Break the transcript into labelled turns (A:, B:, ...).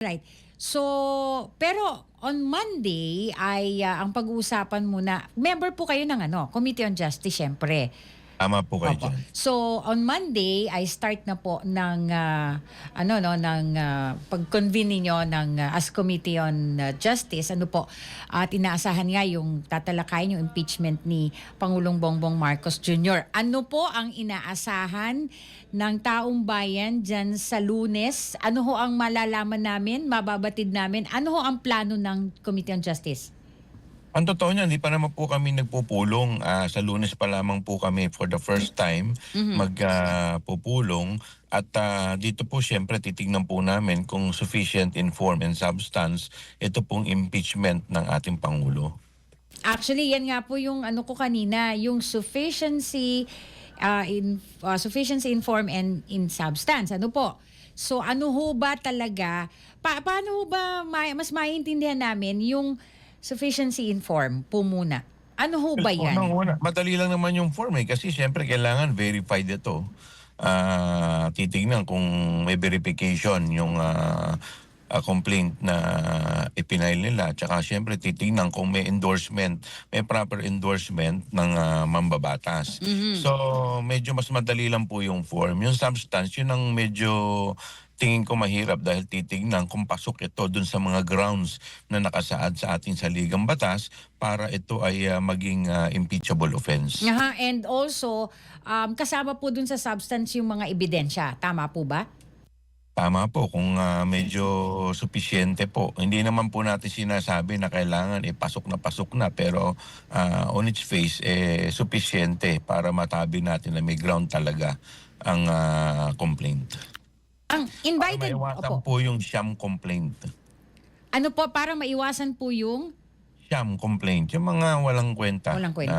A: Right. So, pero on Monday ay ang pag-uusapan muna, member po kayo ng Committee on Justice, syempre.
B: Tama po kayo
A: Opo.
B: dyan.
A: So, on Monday ay start na po ng pag-convene ninyo ng as Committee on Justice. At inaasahan nga yung tatalakayin yung impeachment ni Pangulong Bongbong Marcos Jr. Ano po ang inaasahan ng taong bayan dyan sa Lunes? Ano ho ang malalaman namin, mababatid namin? Ano ho ang plano ng Committee on Justice?
B: Ang totoo niyan, hindi pa naman po kami nagpupulong. Sa Lunes pa lamang po kami for the first time magpupulong. At dito po siyempre titignan po namin kung sufficient in form and substance ito pong impeachment ng ating Pangulo.
A: Actually, yan nga po yung ko kanina, yung sufficiency in form and in substance. Ano po? So ano ho ba talaga, paano ho ba mas maintindihan namin yung sufficiency in form po muna? Ano ho ba yan?
B: Unang-una, madali lang naman yung form kasi siyempre kailangan verified ito. Titignan kung may verification yung complaint na ipinail nila. Tsaka siyempre titignan kung may endorsement, may proper endorsement ng mambabatas. So medyo mas madali lang po yung form. Yung substance, yun ang medyo tingin ko mahirap dahil titignan kung pasok ito dun sa mga grounds na nakasaad sa ating saligang batas para ito ay maging impeachable offense.
A: Aha, and also, kasama po dun sa substance yung mga ebidensya. Tama po ba?
B: Tama po, kung medyo supisyente po. Hindi naman po natin sinasabi na kailangan pasok na pero on its face supisyente para matabi natin na may ground talaga ang complaint.
A: Ang
B: Para
A: invited,
B: maiwasan
A: opo.
B: po yung sham complaint.
A: Ano po, para maiwasan po yung
B: Sham complaint, yung mga walang kwenta.
A: walang kwenta.